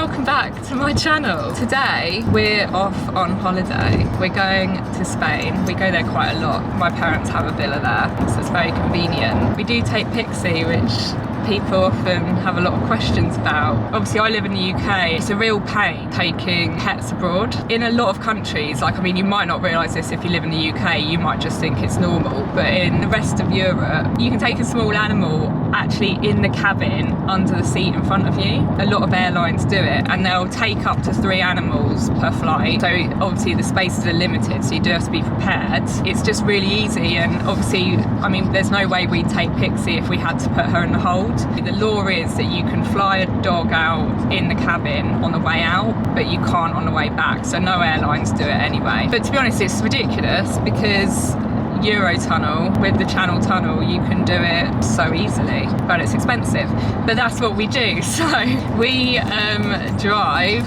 welcome back to my channel. Today we're off on holiday. We're going to Spain. We go there quite a lot. My parents have a villa there, so it's very convenient. We do take Pixie, which people often have a lot of questions about. Obviously I live in the UK. It's a real pain taking pets abroad. In a lot of countries, like, I mean, you might not realise this if you live in the UK, you might just think it's normal, but in the rest of Europe, you can take a small animal actually in the cabin under the seat in front of you. A lot of airlines do it, and they'll take up to 3 animals per flight. So obviously the spaces are limited, so you do have to be prepared. It's just really easy, and obviously, I mean, there's no way we'd take Pixie if we had to put her in the hold. The law is that you can fly a dog out in the cabin on the way out, but you can't on the way back, so no airlines do it anyway. But to be honest, it's ridiculous because Eurotunnel, with the Channel Tunnel, you can do it so easily, but it's expensive. But that's what we do. So we drive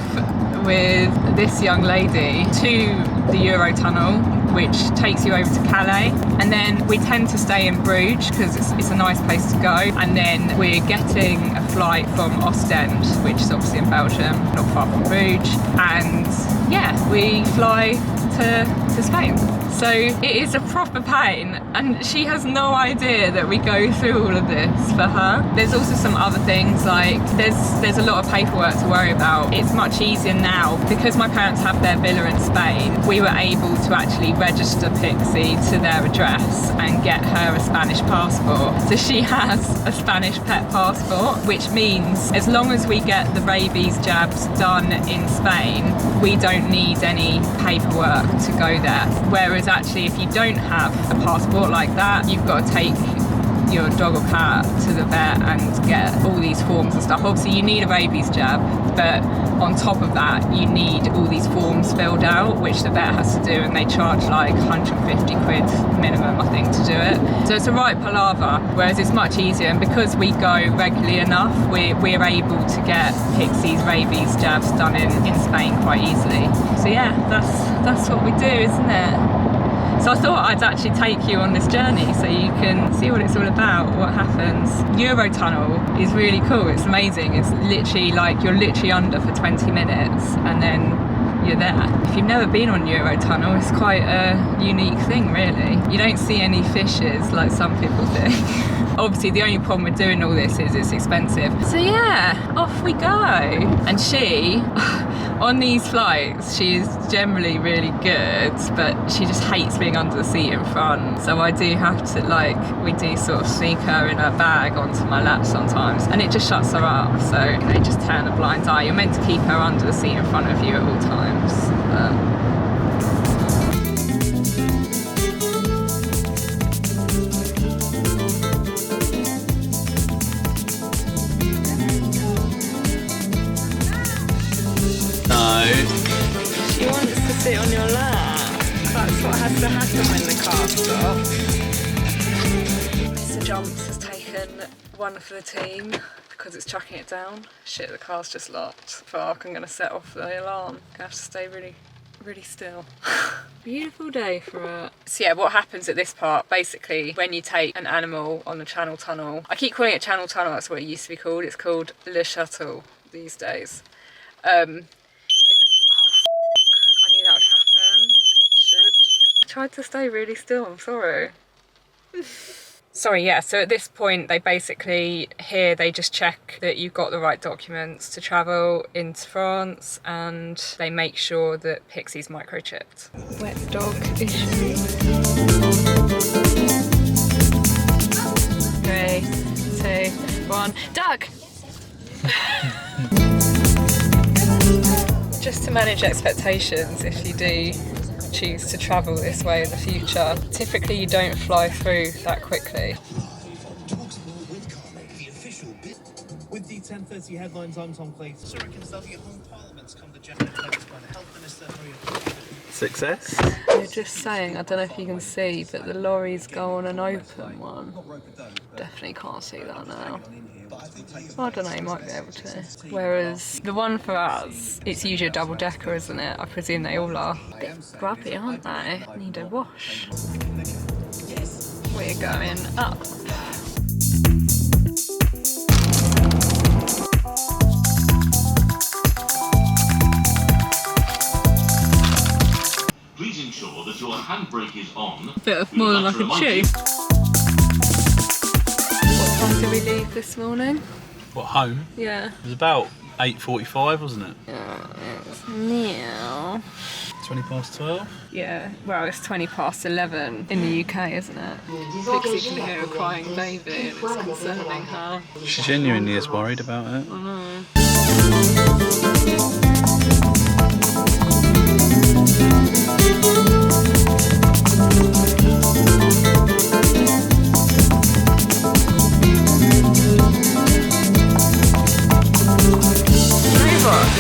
with this young lady to the Eurotunnel, which takes you over to Calais, and then we tend to stay in Bruges because it's a nice place to go, and then we're getting a flight from Ostend, which is obviously in Belgium, not far from Bruges, and yeah, we fly to Spain. So it is a proper pain, and she has no idea that we go through all of this for her. There's also some other things, like there's a lot of paperwork to worry about. It's much easier now because my parents have their villa in Spain. We were able to actually register Pixie to their address and get her a Spanish passport. So she has a Spanish pet passport, which means as long as we get the rabies jabs done in Spain, we don't need any paperwork to go there. Whereas actually if you don't have a passport like that, you've got to take your dog or cat to the vet and get all these forms and stuff. Obviously you need a rabies jab, but on top of that you need all these forms filled out, which the vet has to do, and they charge like 150 quid minimum, I think, to do it. So it's a right palaver, whereas it's much easier, and because we go regularly enough, we're able to get Pixie's rabies jabs done in Spain quite easily. So yeah, that's what we do, isn't it? So I thought I'd actually take you on this journey so you can see what it's all about, what happens. Eurotunnel is really cool, it's amazing. It's literally like you're literally under for 20 minutes and then you're there. If you've never been on Eurotunnel, it's quite a unique thing, really. You don't see any fishes like some people think. Obviously the only problem with doing all this is it's expensive. So yeah, off we go. And she, on these flights, she's generally really good, but she just hates being under the seat in front. So I do have to, like, we do sort of sneak her in her bag onto my lap sometimes, and it just shuts her up. So they just turn a blind eye. You're meant to keep her under the seat in front of you at all times. She wants to sit on your lap. That's what has to happen when the car stops. Mr. Jumps has taken one for the team because it's chucking it down. Shit, the car's just locked. Fuck, I'm gonna set off the alarm. I'm gonna have to stay really still. Beautiful day for it. So yeah, what happens at this part, basically, when you take an animal on the Channel Tunnel, I keep calling it Channel Tunnel, that's what it used to be called. It's called Le Shuttle these days. Tried to stay really still, I'm sorry. Sorry, yeah, so at this point they basically, here they just check that you've got the right documents to travel into France, and they make sure that Pixie's microchipped. Wet dog issue. 3, 2, 1, Doug! Just to manage expectations, if you do choose to travel this way in the future, typically you don't fly through that quickly. With the 10:30 headlines, I'm Tom Cleese. Surrey Home Parliament's come to Jeff Health Minister. Success? They're just saying, I don't know if you can see, but the lorries go on an open one. Definitely can't see that now. I don't know, you might be able to. Whereas the one for us, it's usually a double decker, isn't it? I presume they all are. A bit grubby, aren't they? Need a wash. We're going up. brake is on. Bit of more than I could chew. What time did we leave this morning? What, home? Yeah. It was about 8:45, wasn't it? It's now 20 past 12? Yeah, well, it's 20 past 11 in the UK, isn't it? Pixie can hear a crying baby and it's concerning her. She genuinely is worried about it. I know.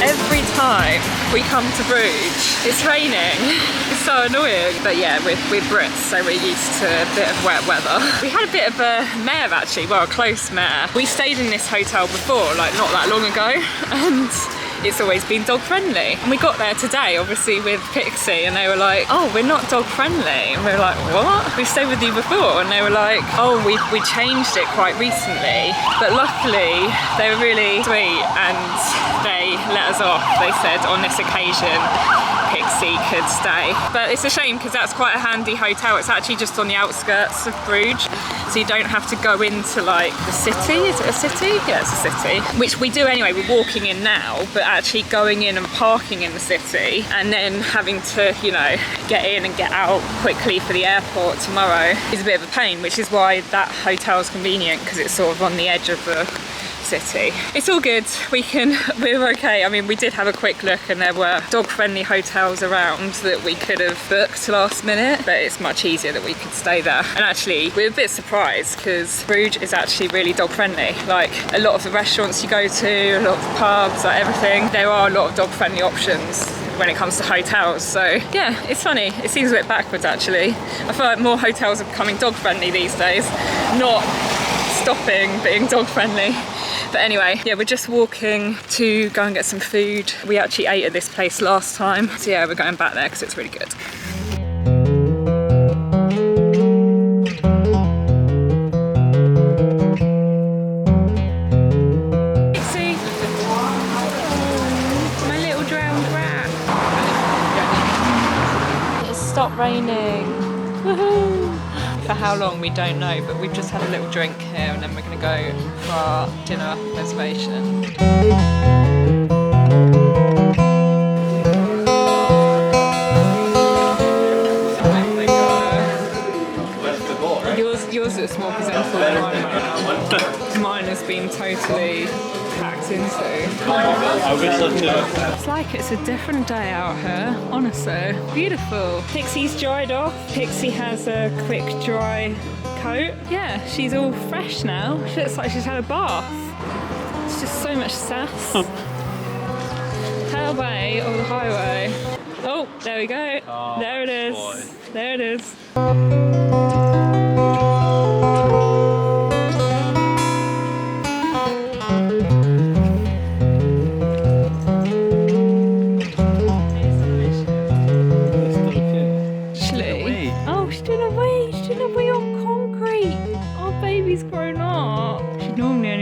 Every time we come to Bruges, it's raining. It's so annoying. But yeah, we're Brits, so we're used to a bit of wet weather. We had a bit of a mare actually, well, a close mare. We stayed in this hotel before, like not that long ago, and it's always been dog friendly. And we got there today, obviously with Pixie, and they were like, oh, we're not dog friendly. And we were like, what? We've stayed with you before. And they were like, oh, we changed it quite recently. But luckily, they were really sweet and they let us off. They said on this occasion, Pixie could stay. But it's a shame because that's quite a handy hotel. It's actually just on the outskirts of Bruges. So you don't have to go into like the city. Is it a city? Yeah, it's a city. Which we do anyway, we're walking in now, but actually going in and parking in the city and then having to, you know, get in and get out quickly for the airport tomorrow is a bit of a pain, which is why that hotel's convenient because it's sort of on the edge of the city. It's all good, we're okay. I mean, we did have a quick look and there were dog-friendly hotels around that we could have booked last minute, but it's much easier that we could stay there. And actually, we're a bit surprised because Bruges is actually really dog-friendly. Like, a lot of the restaurants you go to, a lot of the pubs, like everything, there are a lot of dog-friendly options when it comes to hotels. So yeah, it's funny. It seems a bit backwards actually. I feel like more hotels are becoming dog-friendly these days, not stopping being dog-friendly. But anyway, yeah, we're just walking to go and get some food. We actually ate at this place last time. So yeah, we're going back there because it's really good. See? My little drowned rat. It's stopped raining. Woohoo! For how long we don't know, but we've just had a little drink here and then we're going to go for our dinner reservation. Yours looks more presentable than mine. Mine has been totally packed into. I wish I could. It's like it's a different day out here, honestly. Beautiful. Pixie's dried off. Pixie has a quick dry coat. Yeah, she's all fresh now. She looks like she's had a bath. It's just so much sass. Her way or the highway. Oh, there we go. Oh, there it is. boy. There it is.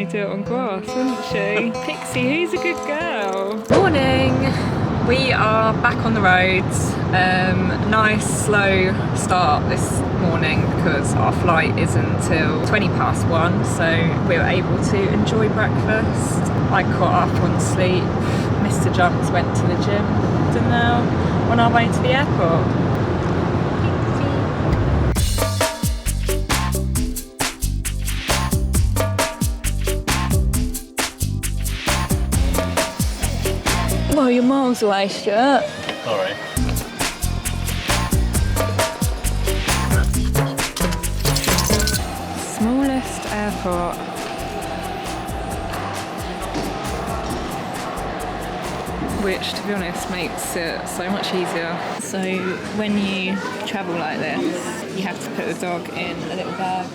Do it on grass, wouldn't she? Pixie, who's a good girl? Morning! We are back on the roads. Nice slow start this morning because our flight isn't till 20 past 1, so we were able to enjoy breakfast. I caught up on sleep. Mr. Jumps went to the gym and now on our way to the airport. Oh, you're miles away, Stuart. Sorry. Smallest airport. Which, to be honest, makes it so much easier. So when you travel like this, you have to put the dog in a little bag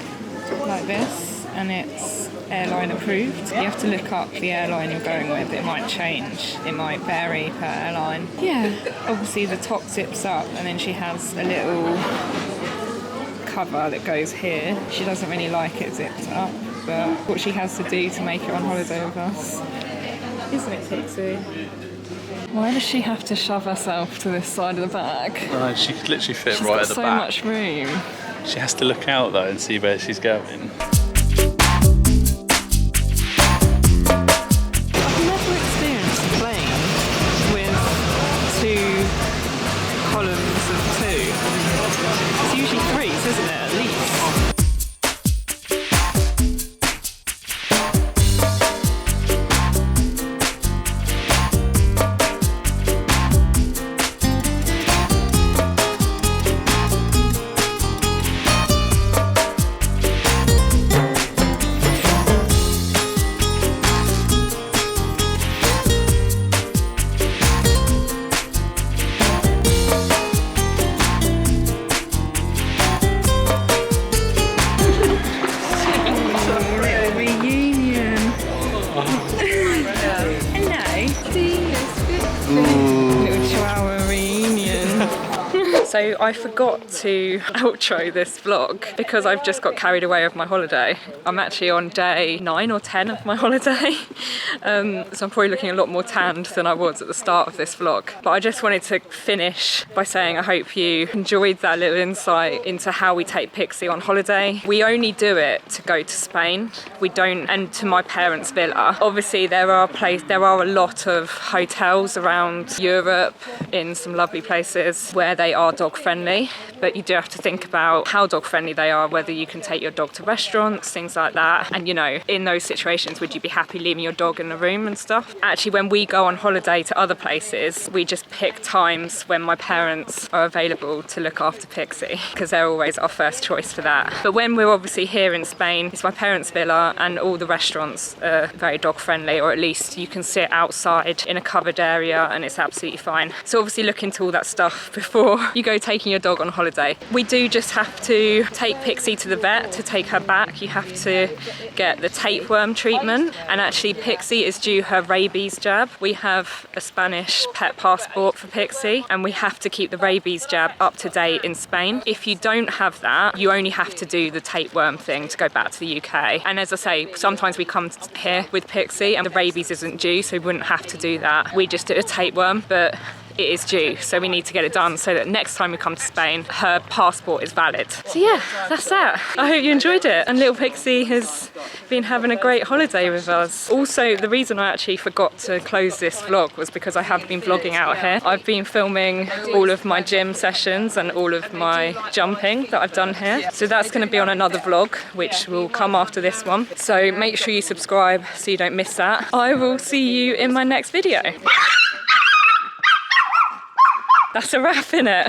like this, and it's airline approved. You have to look up the airline you're going with. It might change, it might vary per airline. Yeah, obviously the top zips up and then she has a little cover that goes here. She doesn't really like it zipped up, but what she has to do to make it on holiday with us. Isn't it, Pixie? Why does she have to shove herself to this side of the bag? She could literally fit She's right got at the so back. much room. She has to look out though and see where she's going. I've never experienced a plane with 2 columns of 2. It's usually 3s, isn't it, at least? So I forgot to outro this vlog because I've just got carried away with my holiday. I'm actually on day 9 or 10 of my holiday. So I'm probably looking a lot more tanned than I was at the start of this vlog. But I just wanted to finish by saying I hope you enjoyed that little insight into how we take Pixie on holiday. We only do it to go to Spain. We don't, and to my parents' villa. Obviously there are a lot of hotels around Europe in some lovely places where they are dog friendly, but you do have to think about how dog friendly they are, whether you can take your dog to restaurants, things like that. And you know, in those situations, would you be happy leaving your dog in the room and stuff? Actually, when we go on holiday to other places, we just pick times when my parents are available to look after Pixie, because they're always our first choice for that. But when we're obviously here in Spain, it's my parents' villa and all the restaurants are very dog friendly, or at least you can sit outside in a covered area and it's absolutely fine. So obviously look into all that stuff before you go taking your dog on holiday. We do just have to take Pixie to the vet to take her back. You have to get the tapeworm treatment, and actually Pixie is due her rabies jab. We have a Spanish pet passport for Pixie and we have to keep the rabies jab up to date in Spain. If you don't have that, you only have to do the tapeworm thing to go back to the UK. And as I say, sometimes we come here with Pixie and the rabies isn't due, so we wouldn't have to do that. We just do a tapeworm, but it is due, so we need to get it done so that next time we come to Spain, her passport is valid. So yeah, that's that. I hope you enjoyed it, and little Pixie has been having a great holiday with us. Also, the reason I actually forgot to close this vlog was because I have been vlogging out here. I've been filming all of my gym sessions and all of my jumping that I've done here. So that's going to be on another vlog, which will come after this one. So make sure you subscribe so you don't miss that. I will see you in my next video. That's a wrap, innit?